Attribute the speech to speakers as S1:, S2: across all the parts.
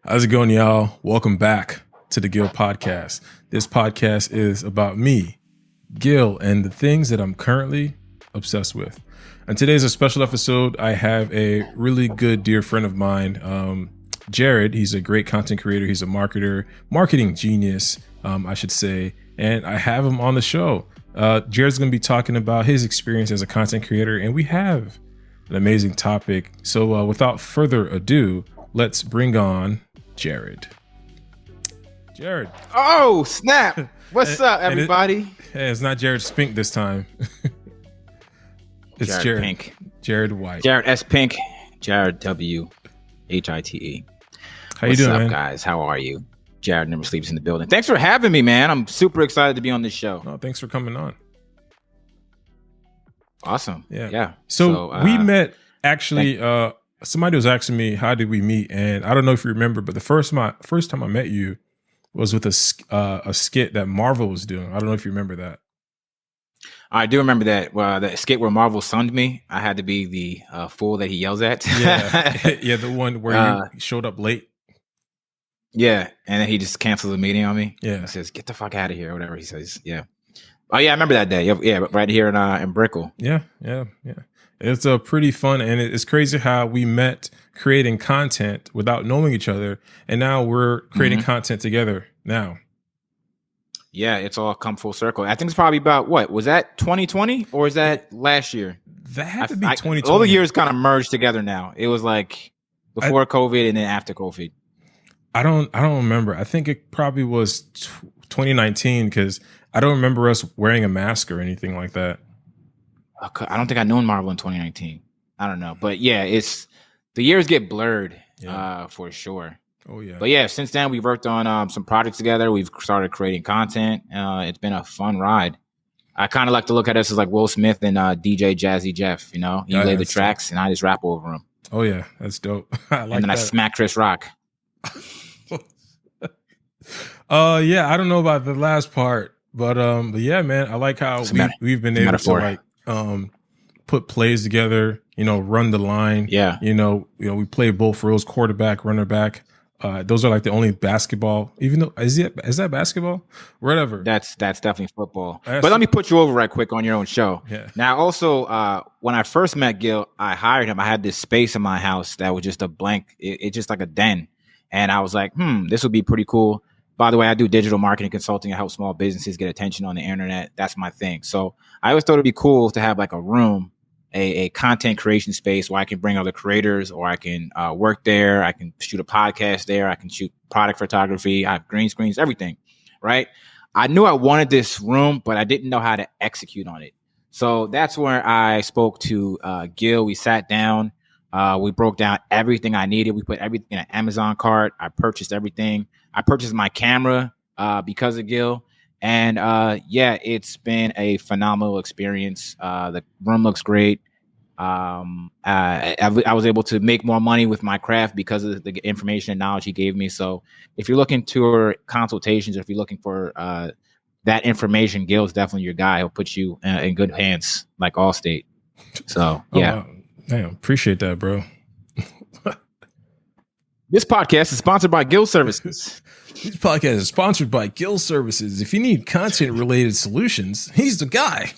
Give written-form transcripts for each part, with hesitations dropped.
S1: How's it going, y'all? Welcome back to the Gil Podcast. This podcast is about me, Gil, and the things that I'm currently obsessed with. And today's a special episode. I have a really good dear friend of mine, Jared. He's a great content creator. He's a marketer, marketing genius, I should say. And I have him on the show. Jared's going to be talking about his experience as a content creator, and we have an amazing topic. So without further ado, let's bring on Jared. Jared.
S2: Oh, snap. What's up, everybody?
S1: It's not Jared Spink this time. It's Jared
S2: Pink.
S1: Jared White.
S2: Jared S. Pink. Jared W. H-I-T-E.
S1: How you doing,
S2: What's up,
S1: man?
S2: guys? How are you? Jared never sleeps in the building. Thanks for having me, man. I'm super excited to be on this show.
S1: Oh, thanks for coming on.
S2: Awesome.
S1: Yeah. So we met actually. Somebody was asking me, how did we meet? And I don't know if you remember, but the first time I met you was with a skit that Marvel was doing. I don't know if you remember that.
S2: I do remember that. Well, the skit where Marvel sunned me. I had to be the fool that he yells at.
S1: Yeah, the one where you showed up late.
S2: Yeah, and then he just canceled the meeting on me.
S1: Yeah,
S2: he says, "Get the fuck out of here," or whatever he says. Yeah. Oh yeah, I remember that day. Yeah, right here in Brickell.
S1: Yeah. It's pretty fun, and it's crazy how we met creating content without knowing each other, and now we're creating content together now.
S2: Yeah, it's all come full circle. I think it's probably about, what, was that 2020 or is that last year?
S1: That had to be 2020.
S2: All the years kind of merged together now. It was like before COVID and then after COVID.
S1: I don't remember. I think it probably was 2019 because I don't remember us wearing a mask or anything like that.
S2: I don't think I known Marvel in 2019. I don't know. But yeah, the years get blurred for sure.
S1: Oh, yeah.
S2: But yeah, since then, we've worked on some projects together. We've started creating content. It's been a fun ride. I kind of like to look at us as like Will Smith and DJ Jazzy Jeff. You know, you lay the tracks and I just rap over them.
S1: Oh, yeah. That's dope.
S2: And then I smack Chris Rock.
S1: Yeah, I don't know about the last part, but yeah, man, I like how we've been able to like put plays together, run the line.
S2: Yeah.
S1: We play both roles, quarterback, runner back. Those are like the only basketball, even though is that basketball? Whatever.
S2: That's definitely football. But let me put you over right quick on your own show.
S1: Yeah.
S2: Now, also, when I first met Gil, I hired him. I had this space in my house that was just a blank. It's just like a den. And I was like, this would be pretty cool. By the way, I do digital marketing consulting. I help small businesses get attention on the internet. That's my thing. So I always thought it'd be cool to have like a room, a content creation space where I can bring other creators, or I can work there. I can shoot a podcast there. I can shoot product photography. I have green screens, everything, right? I knew I wanted this room, but I didn't know how to execute on it. So that's where I spoke to Gil. We sat down. We broke down everything I needed. We put everything in an Amazon cart. I purchased everything. I purchased my camera because of Gil. And it's been a phenomenal experience. The room looks great. I was able to make more money with my craft because of the information and knowledge he gave me. So if you're looking to consultations, or if you're looking for that information, Gil's definitely your guy. He'll put you in good hands, like Allstate. So, yeah.
S1: Damn, appreciate that, bro.
S2: This podcast is sponsored by Gil Services.
S1: This podcast is sponsored by Gil Services. If you need content-related solutions, he's the guy.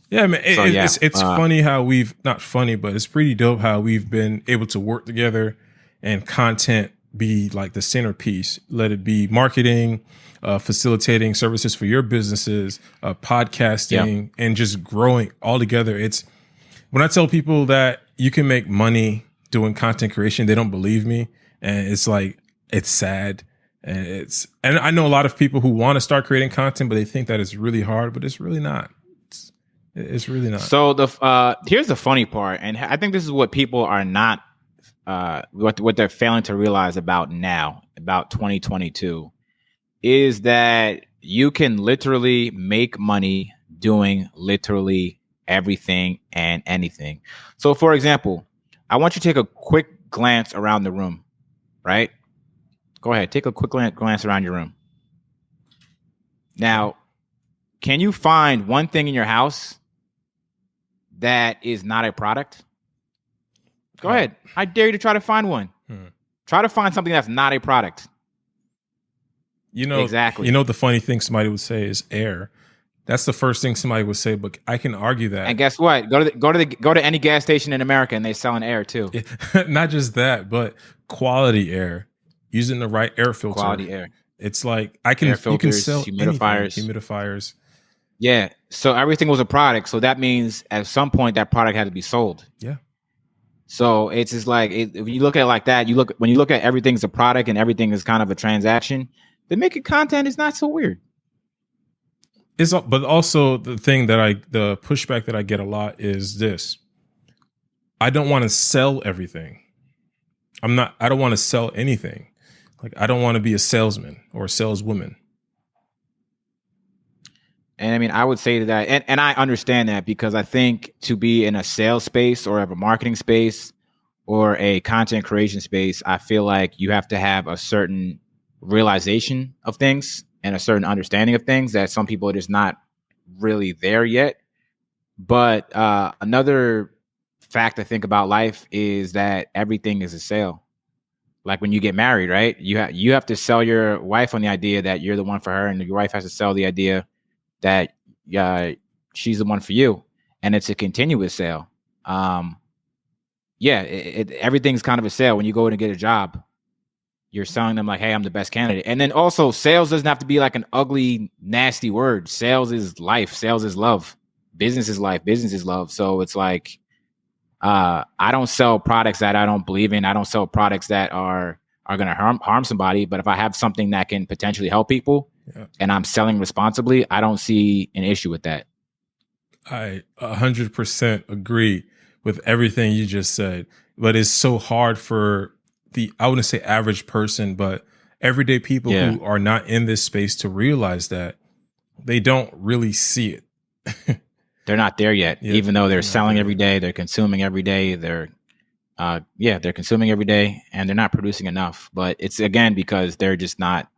S1: Yeah, man. It's funny how not funny, but it's pretty dope how we've been able to work together and content be like the centerpiece. Let it be marketing, facilitating services for your businesses, podcasting, and just growing all together. It's when I tell people that you can make money doing content creation, they don't believe me. And it's like, it's sad. And I know a lot of people who want to start creating content, but they think that it's really hard, but it's really not. It's really not.
S2: So here's the funny part. And I think this is what people are not, what they're failing to realize about now, about 2022, is that you can literally make money doing literally everything and anything. So for example, I want you to take a quick glance around the room, right? Go ahead. Take a quick glance around your room. Now, can you find one thing in your house that is not a product? Go ahead. I dare you to try to find one. Try to find something that's not a product. Exactly.
S1: You know, the funny thing somebody would say is air. That's the first thing somebody would say, but I can argue that.
S2: And guess what? Go to any gas station in America, and they're selling air too.
S1: Not just that, but quality air, using the right air filter.
S2: Quality air.
S1: It's like you can sell humidifiers.
S2: Yeah. So everything was a product. So that means at some point that product had to be sold.
S1: Yeah.
S2: So it's just like if you look at it like that, when you look at everything as a product and everything is kind of a transaction, then making content is not so weird.
S1: But also the pushback that I get a lot is this. I don't want to sell everything. I don't want to sell anything. Like, I don't want to be a salesman or a saleswoman.
S2: And I mean, I would say that, and I understand that, because I think to be in a sales space or have a marketing space or a content creation space, I feel like you have to have a certain realization of things and a certain understanding of things that some people are just not really there yet. But another fact I think about life is that everything is a sale. Like when you get married, right? You have to sell your wife on the idea that you're the one for her, and your wife has to sell the idea that she's the one for you, and it's a continuous sale. Everything's kind of a sale. When you go in and get a job, you're selling them like, hey, I'm the best candidate. And then also, sales doesn't have to be like an ugly, nasty word. Sales is life. Sales is love. Business is life. Business is love. So it's like, I don't sell products that I don't believe in. I don't sell products that are going to harm somebody. But if I have something that can potentially help people, and I'm selling responsibly, I don't see an issue with that.
S1: I 100% agree with everything you just said. But it's so hard for I wouldn't say average person, but everyday people who are not in this space to realize that they don't really see it.
S2: They're not there yet, even though they're selling every day, they're consuming every day, they're consuming every day, and they're not producing enough. But it's, again, because they just haven't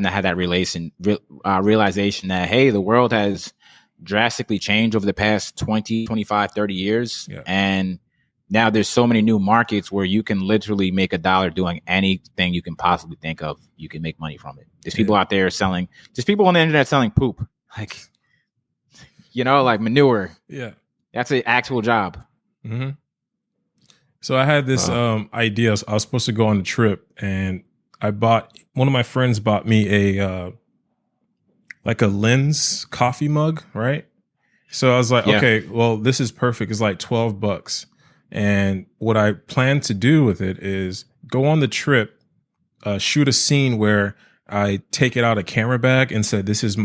S2: had that realization that, hey, the world has drastically changed over the past 20, 25, 30 years. Yeah. And now there's so many new markets where you can literally make $1 doing anything you can possibly think of. You can make money from it. There's people out there there's people on the internet selling poop, like, like manure. Yeah. That's an actual job.
S1: Mm-hmm. So I had this idea. I was supposed to go on a trip, and one of my friends bought me a lens coffee mug, right? So I was like, okay, well, this is perfect. It's like $12. And what I plan to do with it is go on the trip, shoot a scene where I take it out a camera bag and say, this is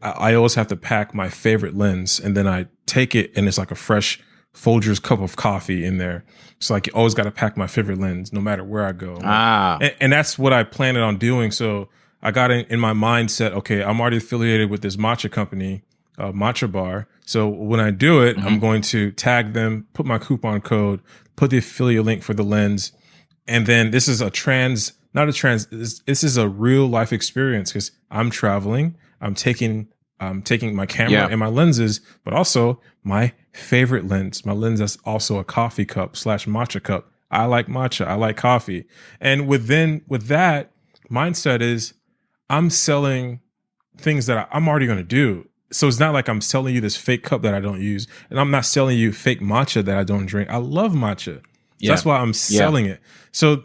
S1: I always have to pack my favorite lens. And then I take it, and it's like a fresh Folgers cup of coffee in there. So I always got to pack my favorite lens no matter where I go. And that's what I planned on doing. So I got in my mindset, okay, I'm already affiliated with this matcha company, Matcha Bar. So when I do it, I'm going to tag them, put my coupon code, put the affiliate link for the lens. And then this is this is a real life experience, because I'm traveling. I'm taking my camera and my lenses, but also my favorite lens. My lens that's also a coffee cup / matcha cup. I like matcha. I like coffee. And with that mindset is I'm selling things that I'm already going to do. So it's not like I'm selling you this fake cup that I don't use, and I'm not selling you fake matcha that I don't drink. I love matcha. So that's why I'm selling it. So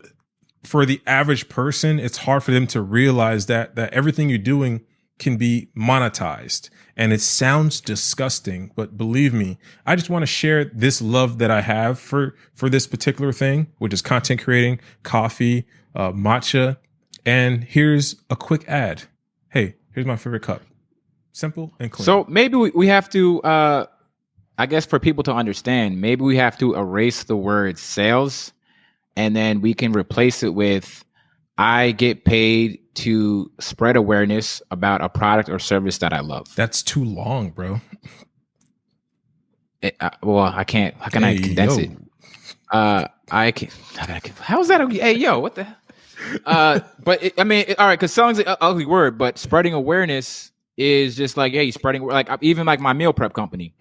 S1: for the average person, it's hard for them to realize that everything you're doing can be monetized. And it sounds disgusting, but believe me, I just want to share this love that I have for this particular thing, which is content creating, coffee, matcha. And here's a quick ad. Hey, here's my favorite cup. Simple and clean.
S2: So maybe we have to, I guess for people to understand, maybe we have to erase the word sales, and then we can replace it with, I get paid to spread awareness about a product or service that I love.
S1: That's too long, bro.
S2: I can't. How can I condense it? I can. How is that? Hey, yo, what the? But all right, because selling is an ugly word, but spreading awareness is just like, hey, spreading, like even like my meal prep company.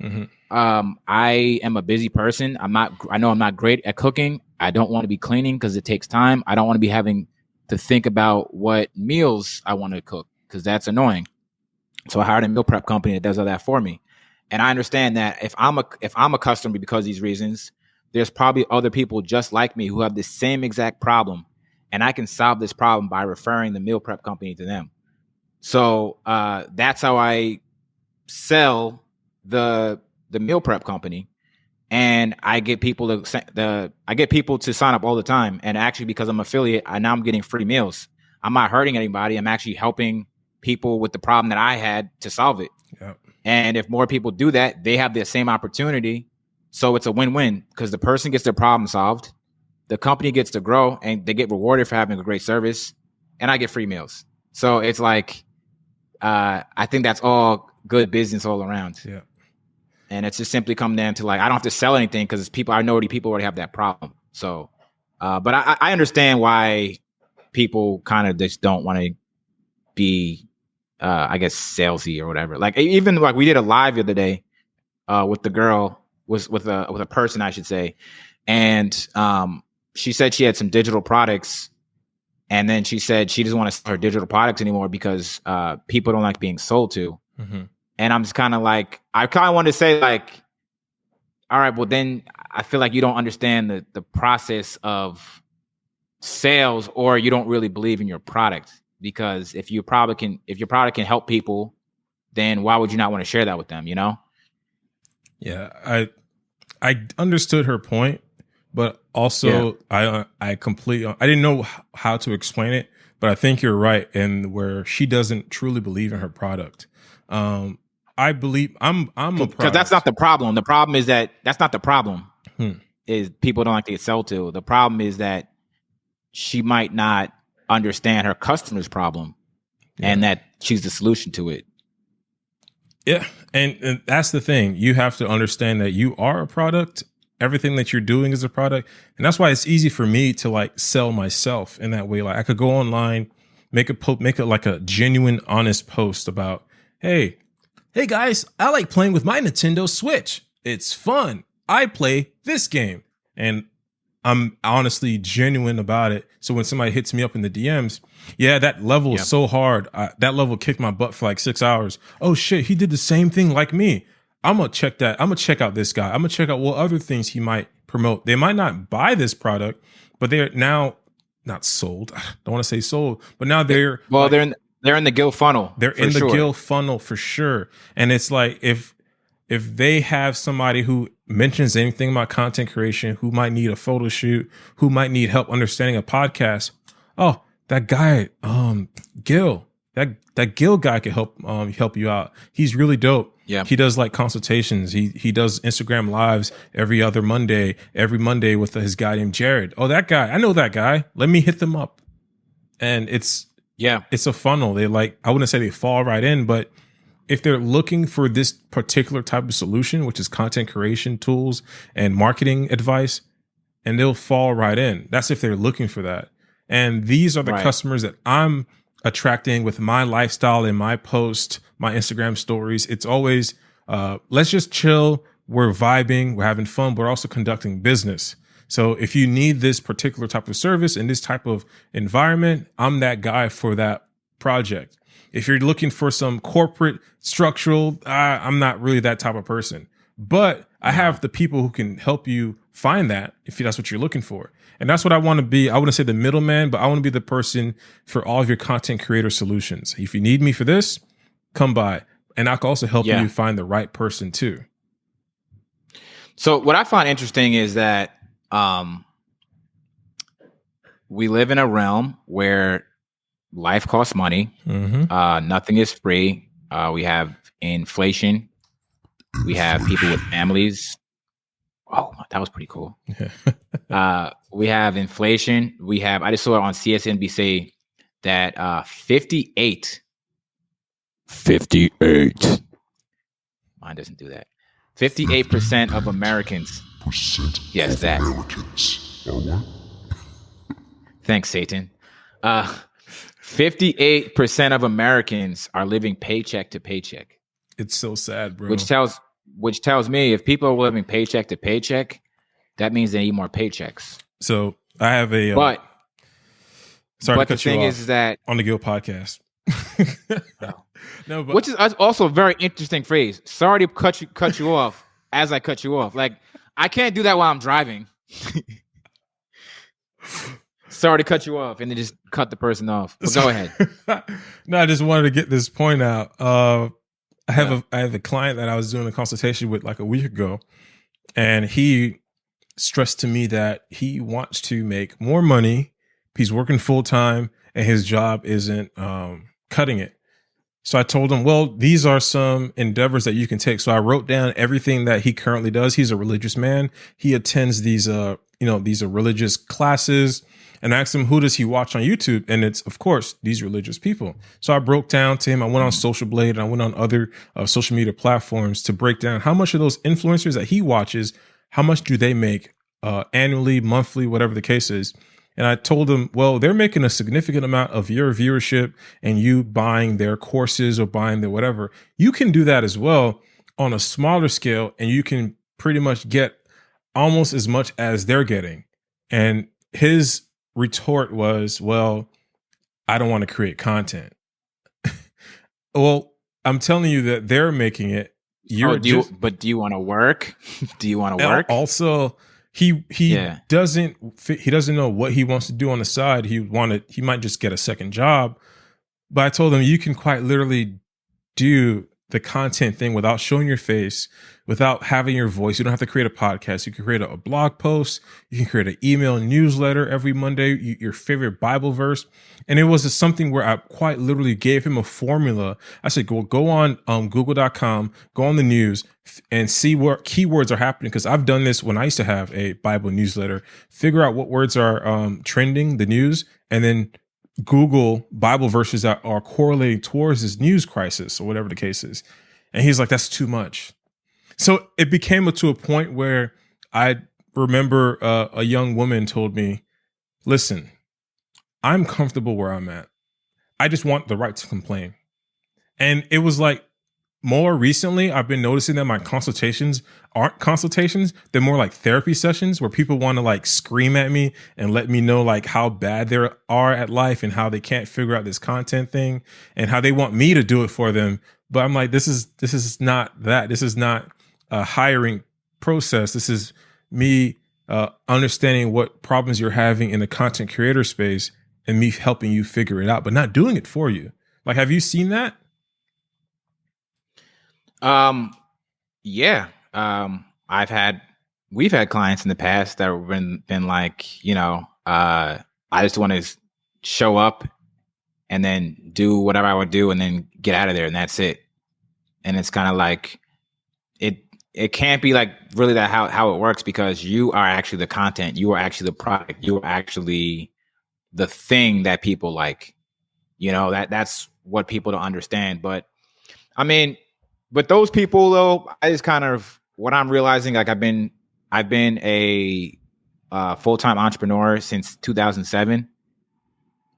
S2: I am a busy person. I know I'm not great at cooking. I don't want to be cleaning because it takes time. I don't want to be having to think about what meals I want to cook because that's annoying. So I hired a meal prep company that does all that for me. And I understand that if I'm a customer because of these reasons, there's probably other people just like me who have the same exact problem. And I can solve this problem by referring the meal prep company to them. So that's how I sell the meal prep company. And I get people to sign up all the time. And actually, because I'm affiliate, now I'm getting free meals. I'm not hurting anybody. I'm actually helping people with the problem that I had to solve it. Yep. And if more people do that, they have the same opportunity. So it's a win-win because the person gets their problem solved, the company gets to grow, and they get rewarded for having a great service, and I get free meals. So it's like, I think that's all good business all around. Yeah. And it's just simply come down to like, I don't have to sell anything because people already have that problem. So, but I understand why people kind of just don't want to be, I guess, salesy or whatever. Like even like we did a live the other day with the girl, with a person, I should say. And she said she had some digital products. And then she said she doesn't want to sell her digital products anymore because people don't like being sold to. Mm-hmm. And I'm just kind of like, I kind of want to say like, all right, well then I feel like you don't understand the process of sales, or you don't really believe in your product. Because if your product can help people, then why would you not want to share that with them? You know?
S1: Yeah, I understood her point, but also I didn't know how to explain it, but I think you're right. And where she doesn't truly believe in her product. I believe I'm a
S2: because that's not the problem. The problem is that's not the problem. Is people don't like to get sold to. The problem is that she might not understand her customer's problem, and that she's the solution to it.
S1: Yeah, and that's the thing. You have to understand that you are a product. Everything that you're doing is a product, and that's why it's easy for me to like sell myself in that way. Like I could go online, make it like a genuine, honest post about, hey guys, I like playing with my Nintendo Switch. It's fun. I play this game, and I'm honestly genuine about it. So when somebody hits me up in the DMs, that level is so hard. That level kicked my butt for like 6 hours. Oh shit, he did the same thing like me. I'm gonna check that. I'm gonna check out this guy. I'm gonna check out what other things he might promote. They might not buy this product, but they're now not sold. I don't want to say sold, but now they're
S2: they're in the Gill funnel.
S1: They're in the Gill funnel for sure. And it's like if they have somebody who mentions anything about content creation, who might need a photo shoot, who might need help understanding a podcast, oh, that guy, Gill, that Gill guy can help you out. He's really dope. Yeah. He does like consultations. He does Instagram lives every Monday with his guy named Jared. Oh, that guy. I know that guy. Let me hit them up. And it's a funnel. They I wouldn't say they fall right in, but if they're looking for this particular type of solution, which is content creation tools and marketing advice, and they'll fall right in. That's if they're looking for that. And these are the customers that I'm attracting with my lifestyle and my post, my Instagram stories. It's always, let's just chill. We're vibing. We're having fun. But we're also conducting business. So if you need this particular type of service in this type of environment, I'm that guy for that project. If you're looking for some corporate structural, I'm not really that type of person. But I have the people who can help you find that if that's what you're looking for. And that's what I want to be. I wouldn't say the middleman, but I want to be the person for all of your content creator solutions. If you need me for this, come by. And I can also help you find the right person too.
S2: So what I find interesting is that we live in a realm where life costs money. Mm-hmm. Nothing is free. We have inflation. We have people with families. Oh, that was pretty cool. We have inflation. I just saw it on CSNBC that 58. Mine doesn't do that. 58% of Americans. Yes, that. Americans are what? Thanks, Satan. 58% of Americans are living paycheck to paycheck.
S1: It's so sad, bro.
S2: Which tells me if people are living paycheck to paycheck, that means they need more paychecks.
S1: So I have a
S2: but
S1: sorry
S2: but
S1: to cut
S2: the thing
S1: you
S2: is that
S1: on the Guild podcast.
S2: No, but which is also a very interesting phrase. Sorry to cut you off as I cut you off. Like I can't do that while I'm driving. Sorry to cut you off and then just cut the person off. But go ahead.
S1: No, I just wanted to get this point out. I have a client that I was doing a consultation with like a week ago, and he stressed to me that he wants to make more money. He's working full time and his job isn't cutting it. So I told him, well, these are some endeavors that you can take. So I wrote down everything that he currently does. He's a religious man. He attends these these are religious classes, and I asked him, who does he watch on YouTube? And it's, of course, these religious people. So I broke down to him. I went on Social Blade and I went on other social media platforms to break down how much of those influencers that he watches, how much do they make annually, monthly, whatever the case is. And I told him, well, they're making a significant amount of your viewership and you buying their courses or buying their whatever. You can do that as well on a smaller scale, and you can pretty much get almost as much as they're getting. And his retort was, well, I don't want to create content. Well, I'm telling you that they're making it.
S2: Do you want to work? Do you want to work?
S1: Also, he doesn't know what he wants to do on the side. He might just get a second job. But I told him you can quite literally do the content thing without showing your face, without having your voice. You don't have to create a podcast. You can create a blog post. You can create an email newsletter every Monday, your favorite Bible verse. And it was just something where I quite literally gave him a formula. I said, go on google.com, go on the news and see what keywords are happening. Because I've done this when I used to have a Bible newsletter, figure out what words are trending, the news, and then Google Bible verses that are correlating towards this news crisis or whatever the case is. And he's like, that's too much. So it became to a point where I remember a young woman told me, listen, I'm comfortable where I'm at. I just want the right to complain. And it was like, more recently, I've been noticing that my consultations aren't consultations. They're more like therapy sessions where people want to like scream at me and let me know like how bad they are at life and how they can't figure out this content thing and how they want me to do it for them. But I'm like, this is not that. This is not a hiring process. This is me understanding what problems you're having in the content creator space and me helping you figure it out, but not doing it for you. Like, have you seen that?
S2: Yeah. We've had clients in the past that have been like, I just want to show up and then do whatever I would do and then get out of there and that's it. And it's kind of like, it can't be like really that how it works, because you are actually the content, you are actually the product, you are actually the thing that people like, that's what people don't understand. But I mean, but those people though, I just kind of, what I'm realizing, like I've been a full-time entrepreneur since 2007.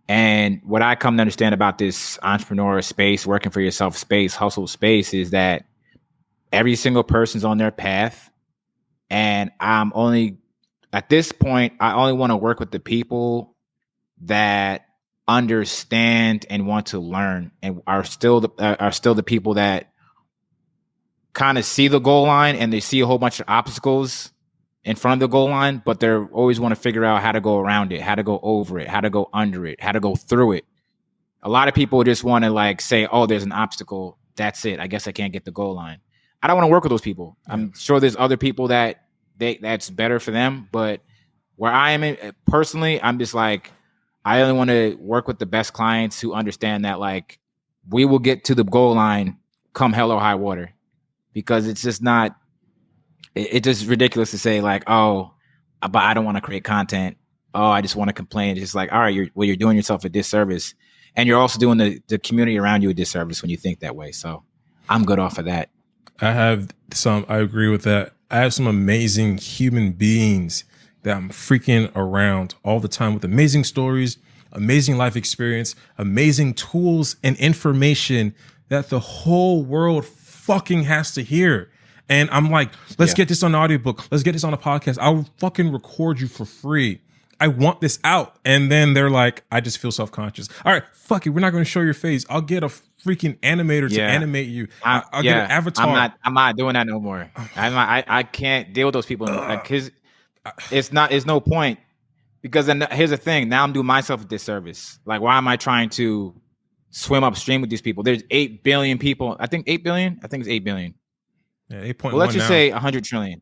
S2: And what I come to understand about this entrepreneur space, working for yourself space, hustle space, is that every single person's on their path. And at this point, I only want to work with the people that understand and want to learn and are still the people that kind of see the goal line and they see a whole bunch of obstacles in front of the goal line, but they always want to figure out how to go around it, how to go over it, how to go under it, how to go through it. A lot of people just want to like say, oh, there's an obstacle. That's it. I guess I can't get the goal line. I don't want to work with those people. Yeah. I'm sure there's other people that's better for them. But where I am personally, I'm just like, I only want to work with the best clients who understand that like we will get to the goal line come hell or high water, because it's just not, it's just ridiculous to say like, oh, but I don't want to create content. Oh, I just want to complain. It's just like, all right, you're doing yourself a disservice, and you're also doing the community around you a disservice when you think that way. So I'm good off of that.
S1: I agree with that. I have some amazing human beings that I'm freaking around all the time with amazing stories, amazing life experience, amazing tools and information that the whole world fucking has to hear. And I'm like, let's get this on the audiobook. Let's get this on a podcast. I'll fucking record you for free. I want this out. And then they're like, I just feel self-conscious. All right, fuck it. We're not going to show your face. I'll get a freaking animator to animate you. I'll get an avatar.
S2: I'm not doing that no more. I can't deal with those people. Cause it's no point. Because then here's the thing. Now I'm doing myself a disservice. Like, why am I trying to swim upstream with these people? There's 8 billion people. I think 8 billion. I think it's 8 billion.
S1: Yeah, 8.1.
S2: Well, let's just say 100 trillion.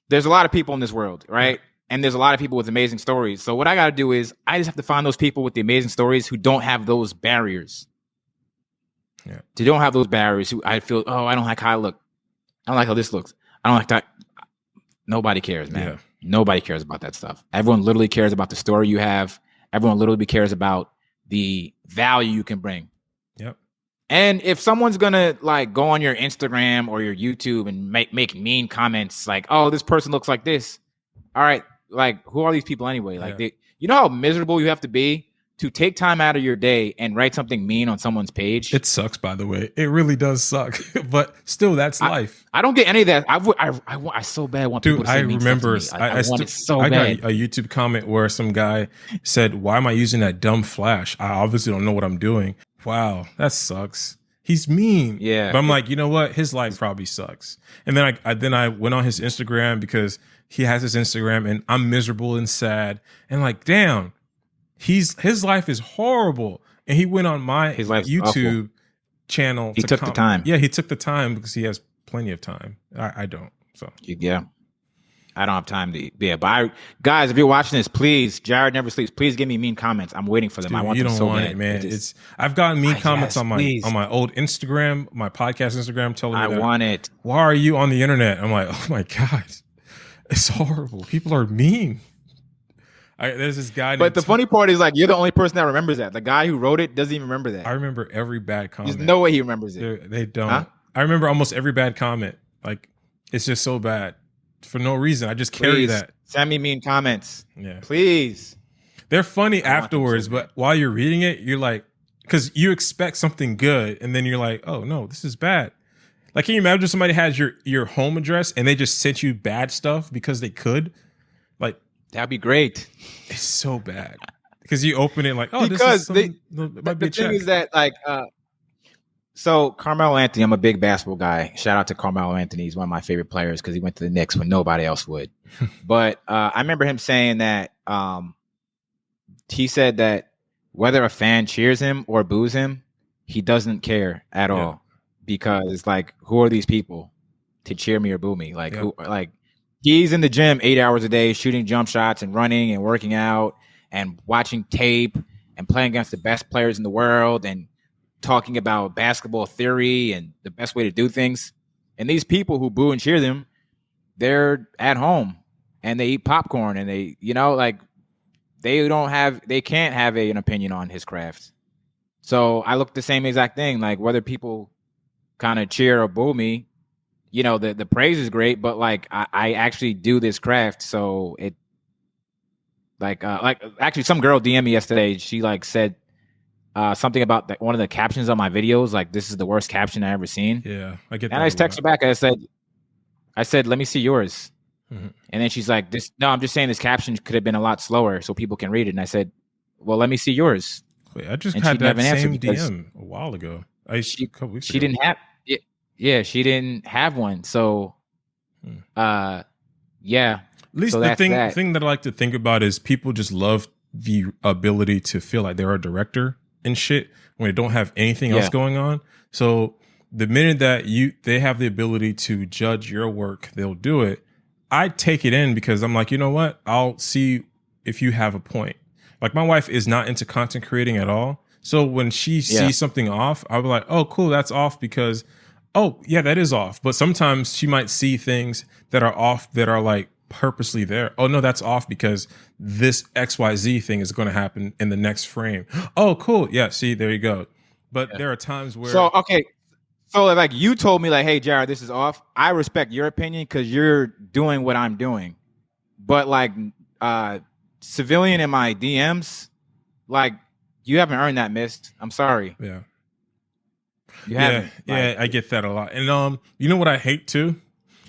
S2: There's a lot of people in this world, right? And there's a lot of people with amazing stories. So what I got to do is I just have to find those people with the amazing stories who don't have those barriers.
S1: Yeah.
S2: They don't have those barriers who I feel, I don't like how I look. I don't like how this looks. I don't like that. Nobody cares, man.
S1: Yeah.
S2: Nobody cares about that stuff. Everyone literally cares about the story you have. Everyone literally cares about the value you can bring.
S1: Yep.
S2: And if someone's gonna like go on your Instagram or your YouTube and make mean comments like, oh, this person looks like this. All right. Like, who are these people anyway? Like, you know how miserable you have to be to take time out of your day and write something mean on someone's page?
S1: It sucks, by the way. It really does suck. But still, that's life.
S2: I don't get any of that. I so bad want people to say mean stuff to me. I want it so bad.
S1: I got a YouTube comment where some guy said, why am I using that dumb flash? I obviously don't know what I'm doing. Wow, that sucks. He's mean.
S2: Yeah.
S1: But I'm like, you know what? His life probably sucks. And then I went on his Instagram because he has his Instagram and I'm miserable and sad. And like, damn, his life is horrible. And he went on my YouTube channel.
S2: He took the time.
S1: Yeah, he took the time because he has plenty of time. I don't. So
S2: yeah. I don't have time to but guys, if you're watching this, please, Jared never sleeps. Please give me mean comments. I'm waiting for them.
S1: Dude,
S2: I want
S1: you
S2: them
S1: don't
S2: so
S1: want
S2: bad.
S1: it, man. I've gotten mean comments on my old Instagram, my podcast Instagram, telling me
S2: I want it.
S1: Why are you on the internet? I'm like, oh my God, it's horrible. People are mean. There's this guy.
S2: But the funny part is, like, you're the only person that remembers that. The guy who wrote it doesn't even remember that.
S1: I remember every bad comment.
S2: There's no way he remembers it.
S1: They don't.
S2: Huh?
S1: I remember almost every bad comment. Like, it's just so bad. For no reason. I just carry that.
S2: Send me mean comments.
S1: Yeah.
S2: Please.
S1: They're funny afterwards, but while you're reading it, you're like, because you expect something good, and then you're like, oh no, this is bad. Like, can you imagine if somebody has your home address and they just sent you bad stuff because they could? Like,
S2: that'd be great.
S1: It's so bad. Because you open it like, oh,
S2: because
S1: this is might be a check.
S2: The thing is that, like, so Carmelo Anthony, I'm a big basketball guy. Shout out to Carmelo Anthony. He's one of my favorite players because he went to the Knicks when nobody else would. But I remember him saying that he said that whether a fan cheers him or boos him, he doesn't care at all. Because, like, who are these people to cheer me or boo me? Like, he's in the gym 8 hours a day shooting jump shots and running and working out and watching tape and playing against the best players in the world and talking about basketball theory and the best way to do things. And these people who boo and cheer them, they're at home and they eat popcorn and they, like, they can't have an opinion on his craft. So I look the same exact thing. Like, whether people kind of cheer or boo me, the praise is great, but like, I actually do this craft. So it like actually some girl DM'd me yesterday. She like said, something about one of the captions on my videos, like, this is the worst caption I ever seen.
S1: Yeah, I get that.
S2: And I text her back. I said, let me see yours.
S1: Mm-hmm.
S2: And then she's like, no, I'm just saying this caption could have been a lot slower so people can read it. And I said, well, let me see yours.
S1: Wait, I just had that same DM a while ago. She
S2: didn't have it. Yeah, she didn't have one. So, yeah.
S1: At least the thing that I like to think about is people just love the ability to feel like they're a director and shit when they don't have anything else going on. So the minute that they have the ability to judge your work, they'll do it. I take it in because I'm like, you know what? I'll see if you have a point. Like, my wife is not into content creating at all. So when she sees something off, I'll be like, oh, cool, that's off because, oh, yeah, that is off. But sometimes she might see things that are off that are like purposely there. Oh, no, that's off because this XYZ thing is going to happen in the next frame. Oh, cool. Yeah, see, there you go. But there are times where...
S2: So, okay. So, like, you told me, like, hey, Jared, this is off. I respect your opinion because you're doing what I'm doing. But, like, civilian in my DMs, like you haven't earned that, miss. I'm sorry.
S1: Yeah.
S2: You haven't.
S1: Yeah, I get that a lot. And you know what I hate too?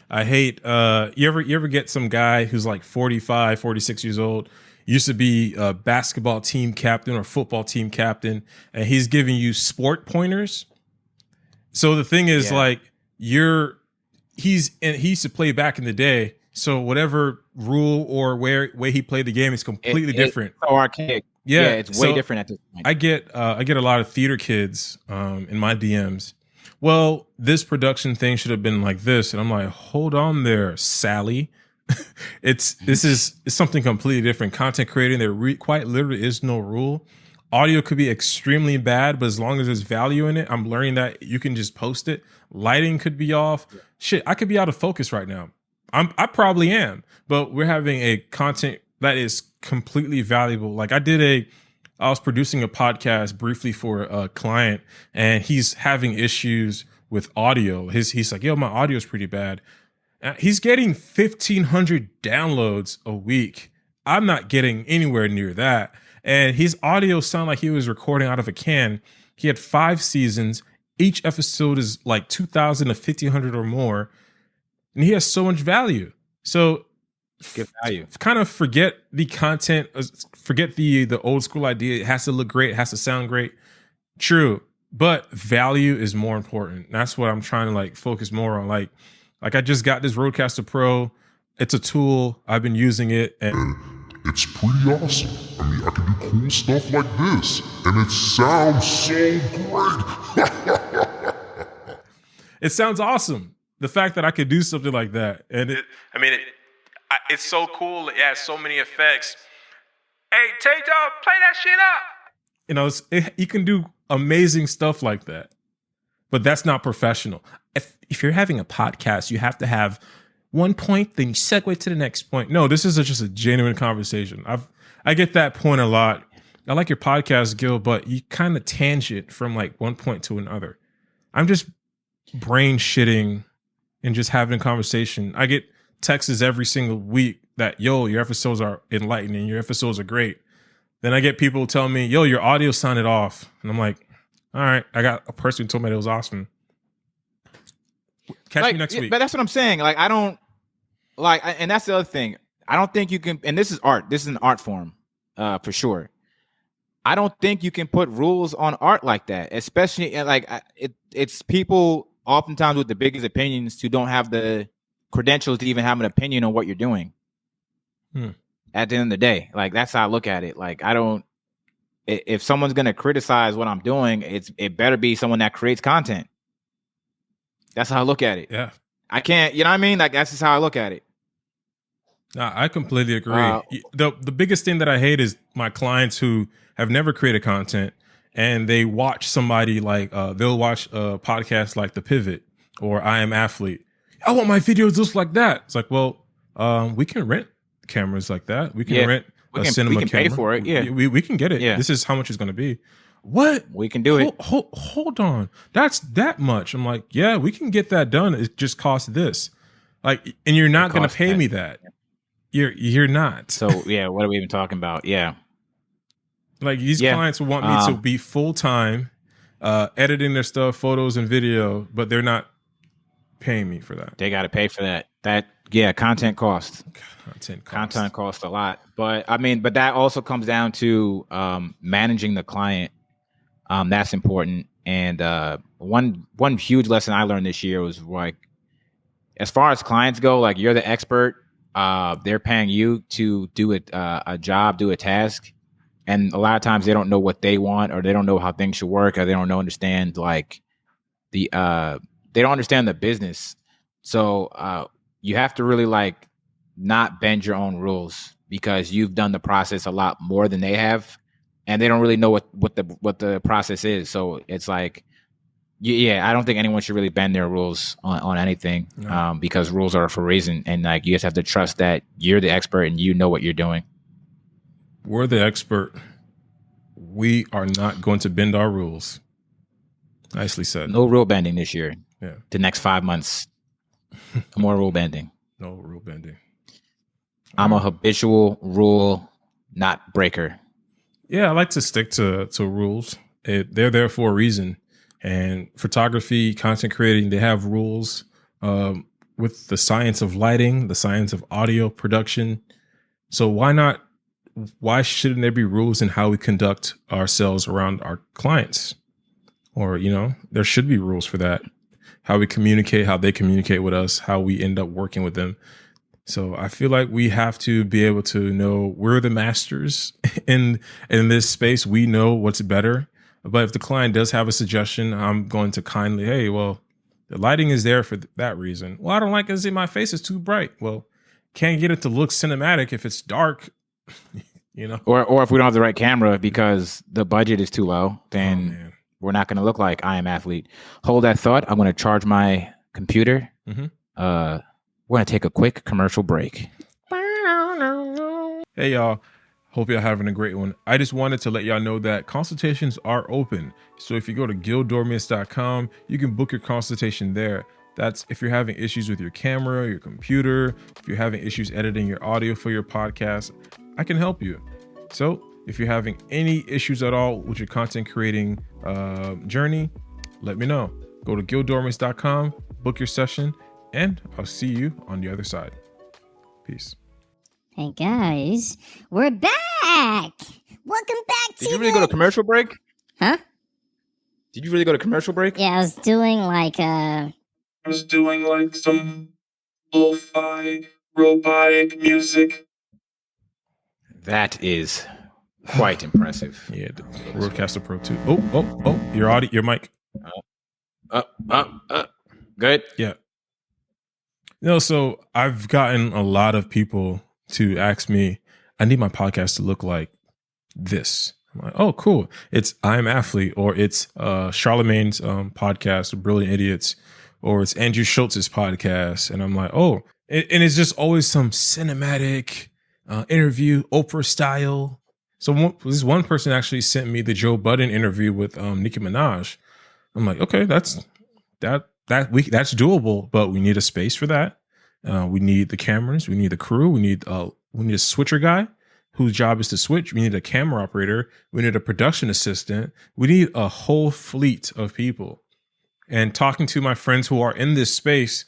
S1: I hate you ever get some guy who's like 45, 46 years old, used to be a basketball team captain or football team captain, and he's giving you sport pointers. So the thing is, like, he used to play back in the day. So whatever rule or way he played the game is completely different.
S2: It's so archaic. Yeah, it's way different at this point.
S1: I get a lot of theater kids in my DMs. Well, this production thing should have been like this, and I'm like, hold on there, Sally. It's something completely different. Content creating, there quite literally is no rule. Audio could be extremely bad, but as long as there's value in it, I'm learning that you can just post it. Lighting could be off. Shit, I could be out of focus right now. I probably am, but we're having a content that is completely valuable. Like I was producing a podcast briefly for a client, and he's having issues with audio. He's like, yo, my audio is pretty bad. He's getting 1,500 downloads a week. I'm not getting anywhere near that. And his audio sounded like he was recording out of a can. He had 5 seasons. Each episode is like 2,000 to 1,500 or more. And he has so much value. So
S2: good value.
S1: Kind of forget the content, forget the old school idea. It has to look great. It has to sound great. True. But value is more important. That's what I'm trying to like focus more on. Like I just got this Rodecaster Pro. It's a tool. I've been using it. And
S3: it's pretty awesome. I mean, I can do cool stuff like this. And it sounds so great.
S1: It sounds awesome. The fact that I could do something like that. And it's so cool. It has so many effects. Hey, Tato, play that shit up. You know, you can do amazing stuff like that. But that's not professional. If you're having a podcast, you have to have one point, then you segue to the next point. No, this is just a genuine conversation. I get that point a lot. I like your podcast, Gil, but you kind of tangent from like one point to another. I'm just brain shitting and just having a conversation. I get texts every single week that, yo, your episodes are enlightening. Your episodes are great. Then I get people telling me, yo, your audio sounded off. And I'm like, all right, I got a person who told me that it was awesome. Catch me next week.
S2: But that's what I'm saying. Like, I don't like, and that's the other thing. I don't think you can, and this is art. This is an art form for sure. I don't think you can put rules on art like that, especially like it's people oftentimes with the biggest opinions who don't have the credentials to even have an opinion on what you're doing. At the end of the day, like that's how I look at it. Like if someone's going to criticize what I'm doing, it better be someone that creates content. That's how I look at it.
S1: Yeah.
S2: I can't, you know what I mean? Like that's just how I look at it.
S1: No, I completely agree. The biggest thing that I hate is my clients who have never created content and they watch somebody like, they'll watch a podcast like The Pivot or I Am Athlete. I want my videos just like that. It's like, well, we can rent cameras like that. We can rent a cinema camera.
S2: Pay for it. Yeah.
S1: We can get it. Yeah. This is how much it's going to be. What?
S2: We can do it.
S1: Hold on. That's that much. I'm like, yeah, we can get that done. It just costs this. Like, and you're not going to pay me that. You're not.
S2: So yeah, what are we even talking about? Yeah.
S1: Like these clients want me to be full time, editing their stuff, photos and video, but they're not paying me for that.
S2: They got to pay for that. Content costs. Content costs a lot. But I mean, but that also comes down to managing the client. That's important. And one huge lesson I learned this year was like, as far as clients go, like you're the expert. They're paying you to do a job, do a task. And a lot of times they don't know what they want, or they don't know how things should work, or they don't understand like they don't understand the business. So you have to really like not bend your own rules because you've done the process a lot more than they have, and they don't really know what the process is. So it's like, I don't think anyone should really bend their rules on anything, because rules are for a reason, and like you just have to trust that you're the expert and you know what you're doing.
S1: We're the expert. We are not going to bend our rules. Nicely said.
S2: No rule bending this year.
S1: Yeah.
S2: The next 5 months. No more rule bending.
S1: No rule bending.
S2: I'm a habitual rule not breaker.
S1: Yeah, I like to stick to rules. They're there for a reason. And photography, content creating, they have rules with the science of lighting, the science of audio production. So why not? Why shouldn't there be rules in how we conduct ourselves around our clients? Or, there should be rules for that. How we communicate, how they communicate with us, how we end up working with them. So I feel like we have to be able to know we're the masters in this space. We know what's better. But if the client does have a suggestion, I'm going to kindly, hey, well, the lighting is there for that reason. Well, I don't like it in my face. It's too bright. Well, can't get it to look cinematic if it's dark,
S2: Or if we don't have the right camera because the budget is too low, then we're not going to look like I Am Athlete. Hold that thought. I'm going to charge my computer.
S1: Mm-hmm.
S2: We're going to take a quick commercial break.
S1: Hey, y'all. Hope y'all having a great one. I just wanted to let y'all know that consultations are open. So if you go to gildormius.com, you can book your consultation there. That's if you're having issues with your camera, your computer, if you're having issues editing your audio for your podcast, I can help you. So if you're having any issues at all with your content creating journey, let me know. Go to gildormius.com, book your session, and I'll see you on the other side. Peace.
S4: Hey guys, we're back! Welcome back to
S2: Did you really go to commercial break?
S4: Huh?
S2: Did you really go to commercial break?
S4: Yeah, I was doing
S5: some lo-fi robotic music.
S2: That is quite impressive.
S1: Yeah, the Rodecaster Pro 2. Oh, your mic.
S2: Good.
S1: Yeah. So I've gotten a lot of people to ask me, I need my podcast to look like this. I'm like, oh, cool. It's I'm Athlete, or it's Charlemagne's podcast, Brilliant Idiots, or it's Andrew Schultz's podcast. And I'm like, oh, and it's just always some cinematic interview, Oprah style. So this one person actually sent me the Joe Budden interview with Nicki Minaj. I'm like, okay, that's doable, but we need a space for that. We need the cameras. We need the crew. We need a switcher guy whose job is to switch. We need a camera operator. We need a production assistant. We need a whole fleet of people. And talking to my friends who are in this space,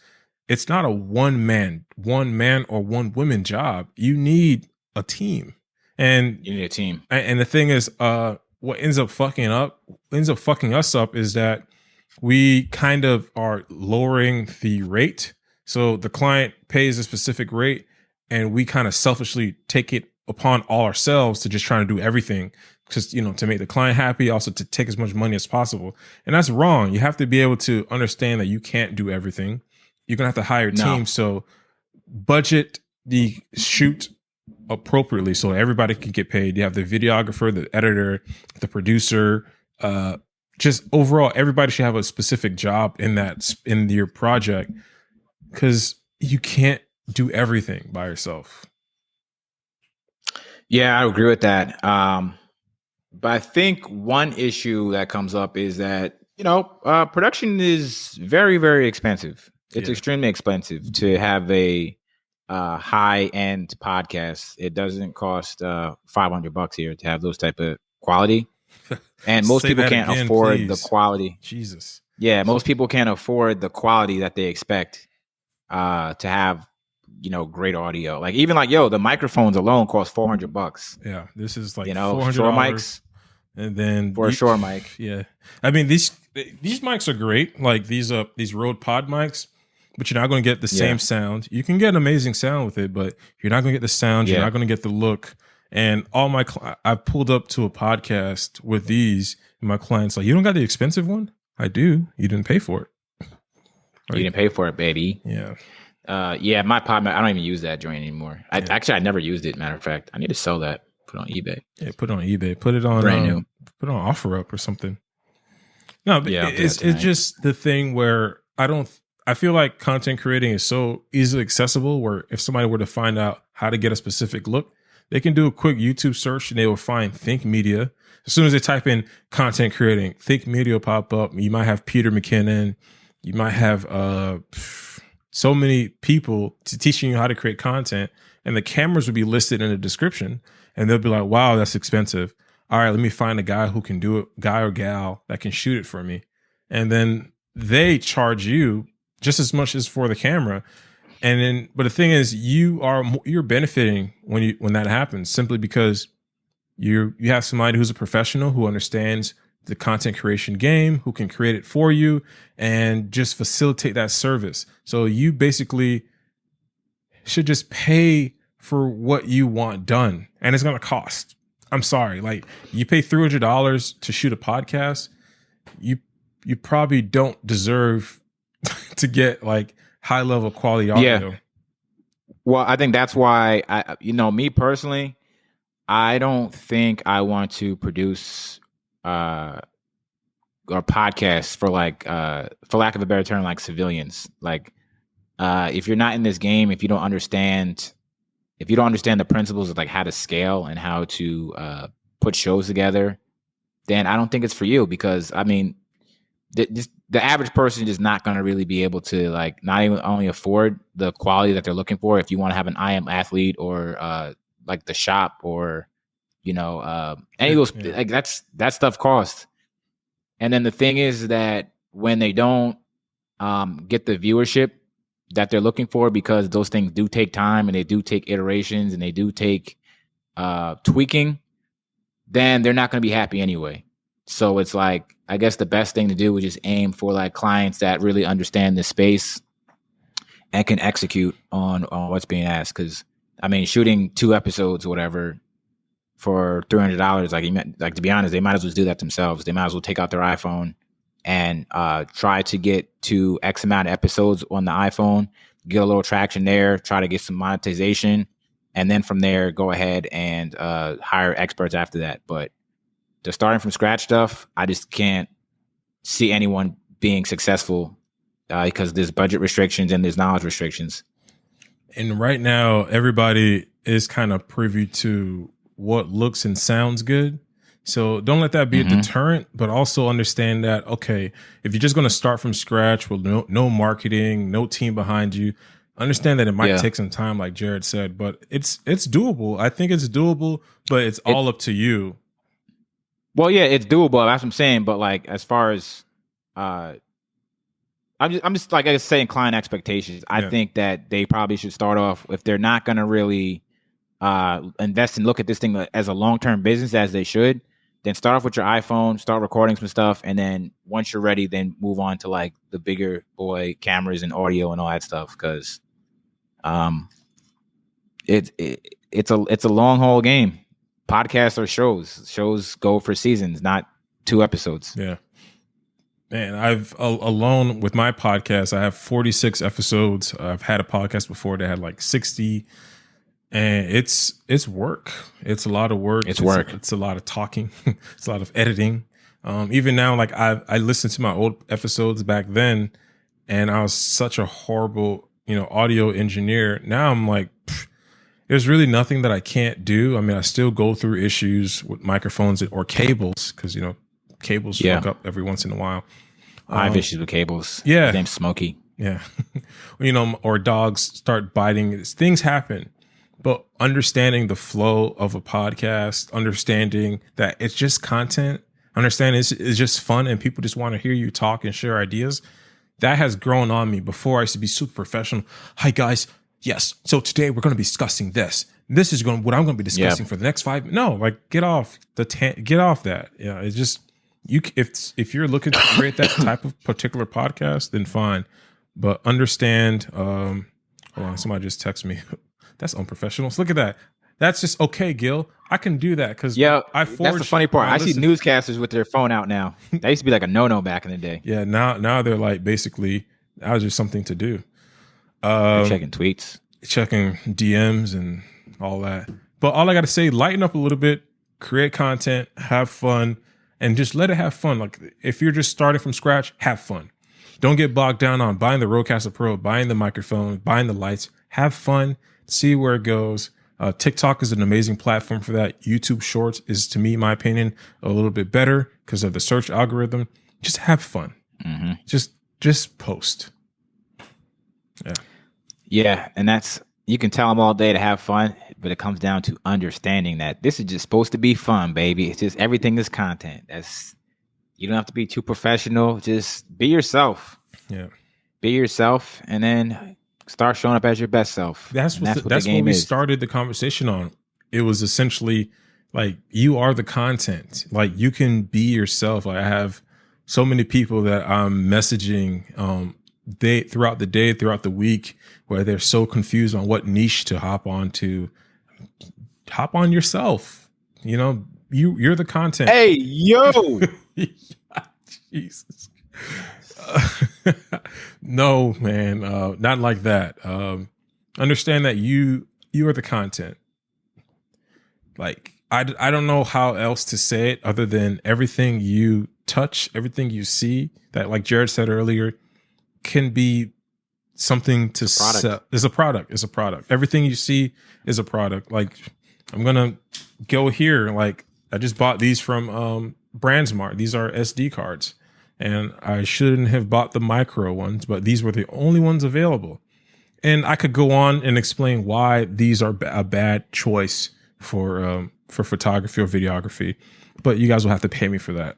S1: it's not a one man or one woman job. You need a team. And
S2: you need a team.
S1: And the thing is, what ends up fucking us up is that we kind of are lowering the rate. So the client pays a specific rate and we kind of selfishly take it upon all ourselves to just trying to do everything because, to make the client happy, also to take as much money as possible. And that's wrong. You have to be able to understand that you can't do everything. You're going to have to hire a team. So budget the shoot appropriately so everybody can get paid. You have the videographer, the editor, the producer, just overall, everybody should have a specific job in your project because you can't do everything by yourself.
S2: Yeah, I agree with that. But I think one issue that comes up is that, production is very, very expensive. It's extremely expensive to have a high-end podcast. It doesn't cost $500 here to have those type of quality. And most people can't afford the quality.
S1: Jesus.
S2: Yeah, most people can't afford the quality that they expect to have, great audio. Like even the microphones alone cost $400.
S1: Yeah, this is like
S2: $400 Shure mics,
S1: and then
S2: for a Shure mic.
S1: Yeah, I mean these mics are great. Like these Rode Pod mics, but you're not going to get the same sound. You can get an amazing sound with it, but you're not going to get the sound. You're not going to get the look. And I pulled up to a podcast with these, and my client's like, "You don't got the expensive one?" I do. You didn't pay for it.
S2: Right? You didn't pay for it, baby.
S1: Yeah.
S2: My pod, I don't even use that joint anymore. I never used it. Matter of fact, I need to sell that. Put it on eBay.
S1: Yeah, put it on eBay. Put it on
S2: brand new.
S1: Put it on OfferUp or something. No, but it's just the thing where I feel like content creating is so easily accessible where if somebody were to find out how to get a specific look, they can do a quick YouTube search and they will find Think Media. As soon as they type in content creating, Think Media will pop up. You might have Peter McKinnon. You might have so many people teaching you how to create content, and the cameras would be listed in the description, and they'll be like, wow, that's expensive. all right, let me find a guy who can do it, guy or gal that can shoot it for me. And then they charge you just as much as for the camera. And then, but the thing is, you're benefiting when that happens, simply because you have somebody who's a professional who understands the content creation game, who can create it for you and just facilitate that service. So you basically should just pay for what you want done, and it's going to cost. I'm sorry, like you pay $300 to shoot a podcast, you probably don't deserve to get like high level quality audio.
S2: Yeah. Well, I think that's why me personally, I don't think I want to produce or podcasts for for lack of a better term, like civilians. Like if you're not in this game, if you don't understand the principles of like how to scale and how to put shows together, then I don't think it's for you, because I mean, the average person is not going to really be able to like not even only afford the quality that they're looking for. If you want to have an I Am Athlete or like The Shop or any of those, like that stuff costs. And then the thing is that when they don't get the viewership that they're looking for, because those things do take time and they do take iterations and they do take tweaking, then they're not going to be happy anyway. So it's like, I guess the best thing to do is just aim for like clients that really understand the space and can execute on what's being asked. Because I mean, shooting 2 episodes or whatever for $300, like to be honest, they might as well do that themselves. They might as well take out their iPhone and try to get to X amount of episodes on the iPhone, get a little traction there, try to get some monetization, and then from there go ahead and hire experts after that. But the starting from scratch stuff, I just can't see anyone being successful because there's budget restrictions and there's knowledge restrictions.
S1: And right now, everybody is kind of privy to what looks and sounds good. So don't let that be a deterrent, but also understand that, okay, if you're just going to start from scratch with no marketing, no team behind you, understand that it might take some time, like Jared said, but it's doable. I think it's doable, but it's all up to you.
S2: Well, yeah, it's doable. That's what I'm saying. But like, as far as I'm just like I was saying, client expectations. I think that they probably should start off, if they're not going to really invest and look at this thing as a long-term business as they should, then start off with your iPhone, start recording some stuff, and then once you're ready, then move on to like the bigger boy cameras and audio and all that stuff. Because it's a long haul game. Podcasts or shows go for seasons, not 2 episodes.
S1: Yeah. Man, I've alone with my podcast, I have 46 episodes. I've had a podcast before that had like 60, and it's work. It's a lot of work.
S2: It's work.
S1: It's a lot of talking. It's a lot of editing. Even now, like I listened to my old episodes back then, and I was such a horrible, audio engineer. Now I'm like, there's really nothing that I can't do. I mean, I still go through issues with microphones or cables because, cables fuck up every once in a while.
S2: I have issues with cables.
S1: Yeah.
S2: His name's Smokey.
S1: Yeah. Or dogs start biting. Things happen. But understanding the flow of a podcast, understanding that it's just content, understanding it's just fun and people just want to hear you talk and share ideas, that has grown on me. Before I used to be super professional. Hi, guys. Yes. So today we're going to be discussing this. This is what I'm going to be discussing for the next 5. No, like get off that. Yeah. It's just, if you're looking to create that type of particular podcast, then fine. But understand, hold on, somebody just texted me. That's unprofessional. So look at that. That's just okay, Gil. I can do that because
S2: that's the funny part. I see newscasters with their phone out now. That used to be like a no-no back in the day.
S1: Yeah, now they're like basically that was just something to do.
S2: Checking tweets,
S1: checking DMs, and all that. But all I got to say, lighten up a little bit, create content, have fun, and just let it have fun. Like if you're just starting from scratch, have fun. Don't get bogged down on buying the Rodecaster Pro, buying the microphone, buying the lights. Have fun, see where it goes. TikTok is an amazing platform for that. YouTube Shorts is, to me, my opinion, a little bit better because of the search algorithm. Just have fun. Mm-hmm. Just post. Yeah.
S2: Yeah, and you can tell them all day to have fun, but it comes down to understanding that this is just supposed to be fun, baby. It's just everything is content. You don't have to be too professional. Just be yourself.
S1: Yeah.
S2: Be yourself, and then start showing up as your best self.
S1: That's what we started the conversation on. It was essentially like, you are the content. Like, you can be yourself. Like, I have so many people that I'm messaging throughout the day, throughout the week, where they're so confused on what niche to hop on to. Hop on yourself. You know, you're the content.
S2: Hey, yo.
S1: Jesus. No, man, not like that. Understand that you are the content. Like, I don't know how else to say it other than everything you touch, everything you see, that, like Jared said earlier, can be something to sell. It's a product. It's a product. Everything you see is a product. Like, I'm gonna go here. Like, I just bought these from Brandsmart. These are SD cards, and I shouldn't have bought the micro ones, but these were the only ones available. And I could go on and explain why these are a bad choice for photography or videography, but you guys will have to pay me for that.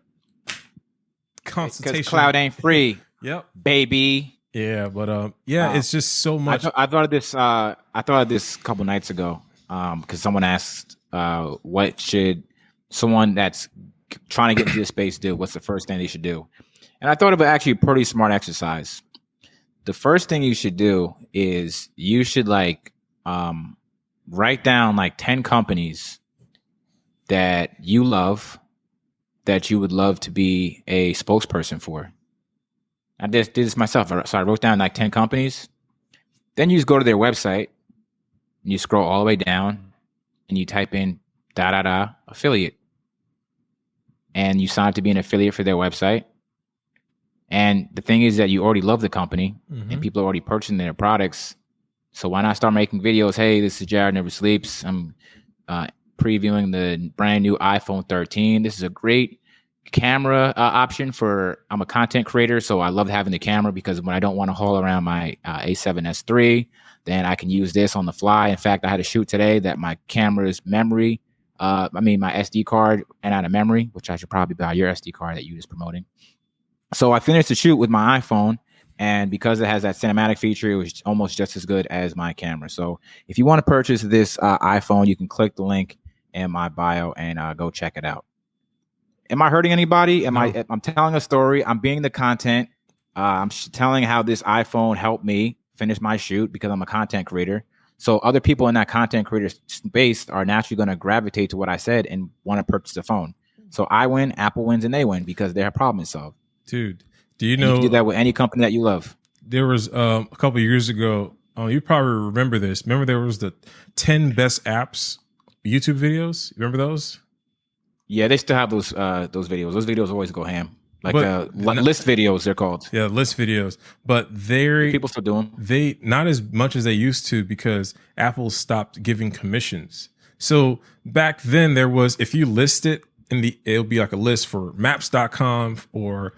S1: Consultation.
S2: Because cloud ain't free.
S1: Yep,
S2: baby.
S1: Yeah, but it's just so much.
S2: I thought of this. I thought of this a couple nights ago. Because someone asked, what should someone that's trying to get into this space do? What's the first thing they should do? And I thought of actually a pretty smart exercise. The first thing you should do is you should write down like 10 companies that you love, that you would love to be a spokesperson for. I did this myself. So I wrote down like 10 companies. Then you just go to their website and you scroll all the way down and you type in affiliate. And you sign up to be an affiliate for their website. And the thing is that you already love the company and people are already purchasing their products. So why not start making videos? Hey, this is Jared Never Sleeps. I'm previewing the brand new iPhone 13. This is a great camera option I'm a content creator, so I love having the camera because when I don't want to haul around my A7S III, then I can use this on the fly. In fact, I had a shoot today that my camera's memory, my SD card ran out of memory, which I should probably buy your SD card that you just promoting. So I finished the shoot with my iPhone, and because it has that cinematic feature, it was almost just as good as my camera. So if you want to purchase this iPhone, you can click the link in my bio and go check it out. Am I hurting anybody? I'm telling a story. I'm being the content. I'm telling how this iPhone helped me finish my shoot because I'm a content creator. So other people in that content creator space are naturally going to gravitate to what I said and want to purchase the phone. So I win, Apple wins, and they win because their problem is solved.
S1: Dude, do you know you
S2: can do that with any company that you love?
S1: There was a couple of years ago. You probably remember this. Remember there was the 10 best apps YouTube videos. Remember those?
S2: Yeah, they still have those videos. Those videos always go ham. List videos, they're called. Yeah,
S1: list videos. But
S2: people still do them.
S1: They not as much as they used to because Apple stopped giving commissions. So back then there was, if you list it it'll be like a list for maps.com or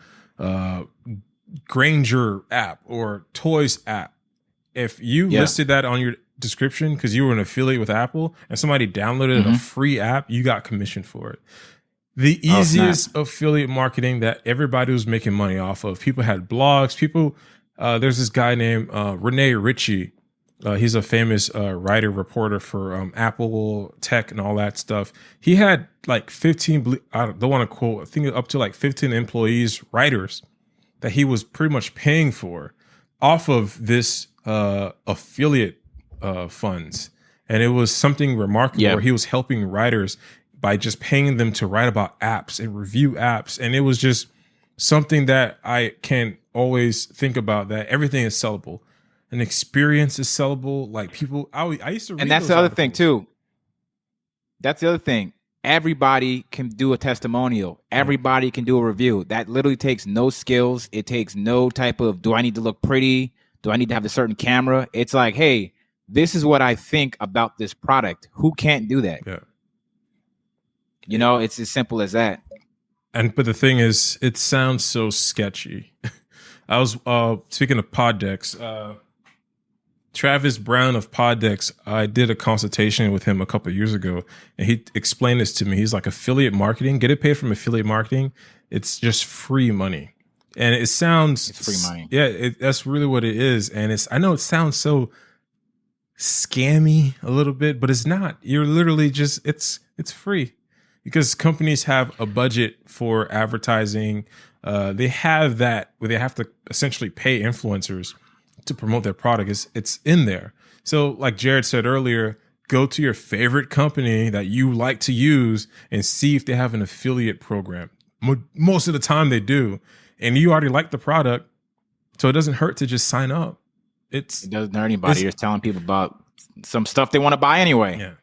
S1: Granger app or Toys app. If you listed that on your description because you were an affiliate with Apple and somebody downloaded a free app, you got commission for it. The easiest affiliate marketing that everybody was making money off of. People had blogs. There's this guy named Rene Ritchie. He's a famous writer, reporter for Apple Tech and all that stuff. He had like 15, I don't want to quote, I think up to like 15 employees, writers that he was pretty much paying for off of this affiliate funds. And it was something remarkable where he was helping writers by just paying them to write about apps and review apps. And it was just something that I can always think about, that everything is sellable. An experience is sellable. Like people, I used to read.
S2: And that's the other thing too. That's the other thing. Everybody can do a testimonial. Everybody can do a review. That literally takes no skills. It takes no type of, do I need to look pretty? Do I need to have a certain camera? It's like, hey, this is what I think about this product. Who can't do that?
S1: Yeah.
S2: You know, it's as simple as that.
S1: But the thing is, it sounds so sketchy. I was speaking of pod decks. Travis Brown of Poddex, I did a consultation with him a couple of years ago, and he explained this to me. He's like, affiliate marketing, get it paid from affiliate marketing. It's just free money. And it sounds,
S2: It's free money.
S1: Yeah, that's really what it is. And I know it sounds so scammy a little bit, but it's not. You're literally just, it's free because companies have a budget for advertising. They have that where they have to essentially pay influencers to promote their product. It's in there. So like Jared said earlier, go to your favorite company that you like to use and see if they have an affiliate program. Most of the time they do. And you already like the product, so it doesn't hurt to just sign up. It
S2: doesn't hurt anybody. You're telling people about some stuff they want to buy anyway.
S1: Yeah.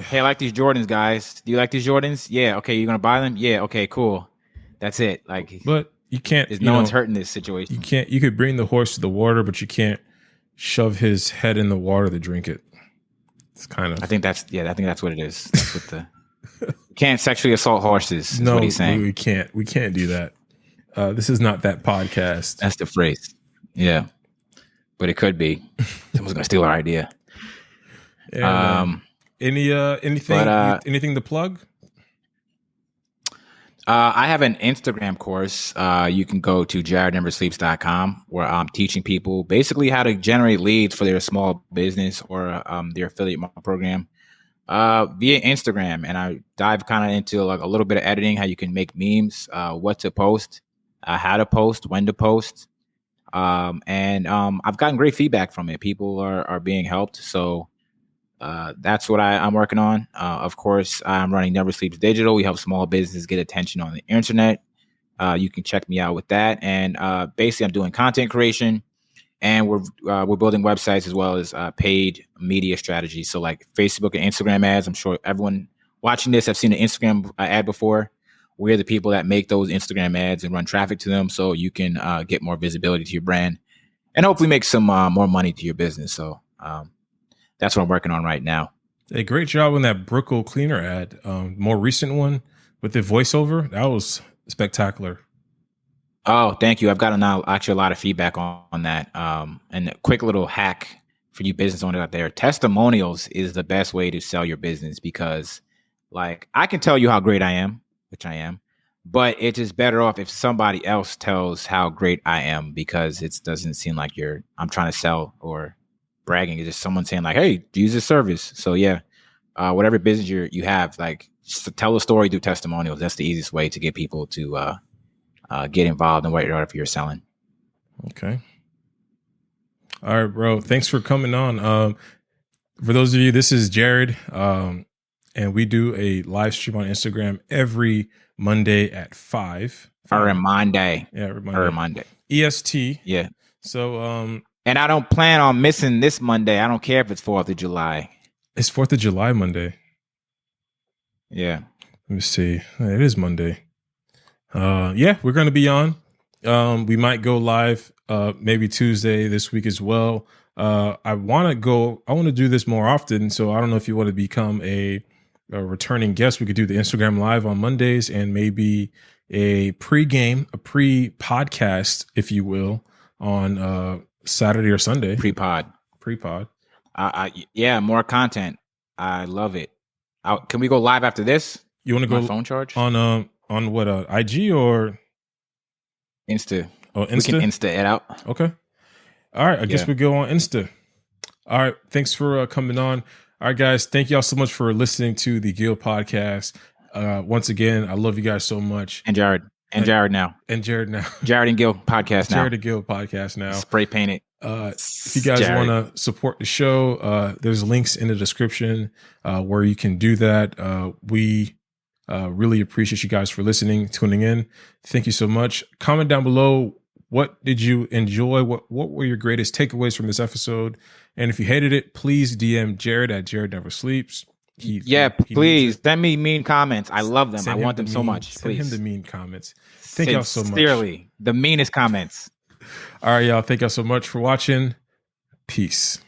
S2: Hey, I like these Jordans, guys. Do you like these Jordans? Yeah. Okay. You're going to buy them? Yeah. Okay, cool. That's it. Like,
S1: but you can't,
S2: no one's hurting this situation.
S1: You could bring the horse to the water, but you can't shove his head in the water to drink it. It's kind of,
S2: I think that's what it is. That's what you can't sexually assault horses. Is what he's saying.
S1: We can't do that. This is not that podcast.
S2: That's the phrase. Yeah. But it could be. Someone's gonna steal our idea.
S1: Yeah, anything to plug?
S2: I have an Instagram course. You can go to jaredneversleeps.com where I'm teaching people basically how to generate leads for their small business or their affiliate marketing program via Instagram. And I dive kind of into like a little bit of editing, how you can make memes, what to post, how to post, when to post. And I've gotten great feedback from it. People are being helped. So that's what I'm working on. Of course, I'm running Never Sleeps Digital. We help small businesses get attention on the internet. You can check me out with that. And basically, I'm doing content creation, and we're building websites as well as paid media strategies. So like Facebook and Instagram ads. I'm sure everyone watching this have seen an Instagram ad before. We're the people that make those Instagram ads and run traffic to them, so you can get more visibility to your brand and hopefully make some more money to your business. So that's what I'm working on right now.
S1: Hey, great job on that Brookle cleaner ad. More recent one with the voiceover. That was spectacular.
S2: Oh, thank you. I've gotten actually a lot of feedback on that. And a quick little hack for you business owners out there. Testimonials is the best way to sell your business because like I can tell you how great I am, which I am, but it's just better off if somebody else tells how great I am because it doesn't seem like I'm trying to sell or bragging. It's just someone saying like, hey, use this service. So yeah, whatever business you have, like just tell a story through testimonials. That's the easiest way to get people to get involved in whatever you're selling.
S1: Okay. All right, bro. Thanks for coming on. For those of you, this is Jared. And we do a live stream on Instagram every Monday at 5.
S2: Or a Monday.
S1: Yeah, every Monday.
S2: Or a Monday.
S1: EST.
S2: Yeah.
S1: So,
S2: and I don't plan on missing this Monday. I don't care if it's 4th of July.
S1: It's 4th of July Monday.
S2: Yeah.
S1: Let me see. It is Monday. Yeah, we're going to be on. We might go live maybe Tuesday this week as well. I want to do this more often. So I don't know if you want to become a returning guest. We could do the Instagram live on Mondays and maybe a pre-podcast, if you will, on Saturday or Sunday.
S2: Pre-pod. Yeah, more content. I love it. Can we go live after this?
S1: You want to go
S2: phone charge
S1: on what IG or
S2: Insta?
S1: Oh, Insta.
S2: We can Insta it out.
S1: Okay. All right. I guess we go on Insta. All right. Thanks for coming on. All right, guys. Thank y'all so much for listening to the Gil podcast. Once again, I love you guys so much.
S2: And Jared. And Jared now.
S1: Jared
S2: and Gil podcast now.
S1: Jared and Gil podcast now.
S2: Spray paint it.
S1: If you guys want to support the show, there's links in the description where you can do that. We really appreciate you guys for listening, tuning in. Thank you so much. Comment down below. What did you enjoy? What were your greatest takeaways from this episode? And if you hated it, please DM Jared at Jared Never Sleeps.
S2: Please send me mean comments. I love them. I want them so much.
S1: Send him the mean comments. Thank y'all so much.
S2: Sincerely, the meanest comments.
S1: All right, y'all. Thank y'all so much for watching. Peace.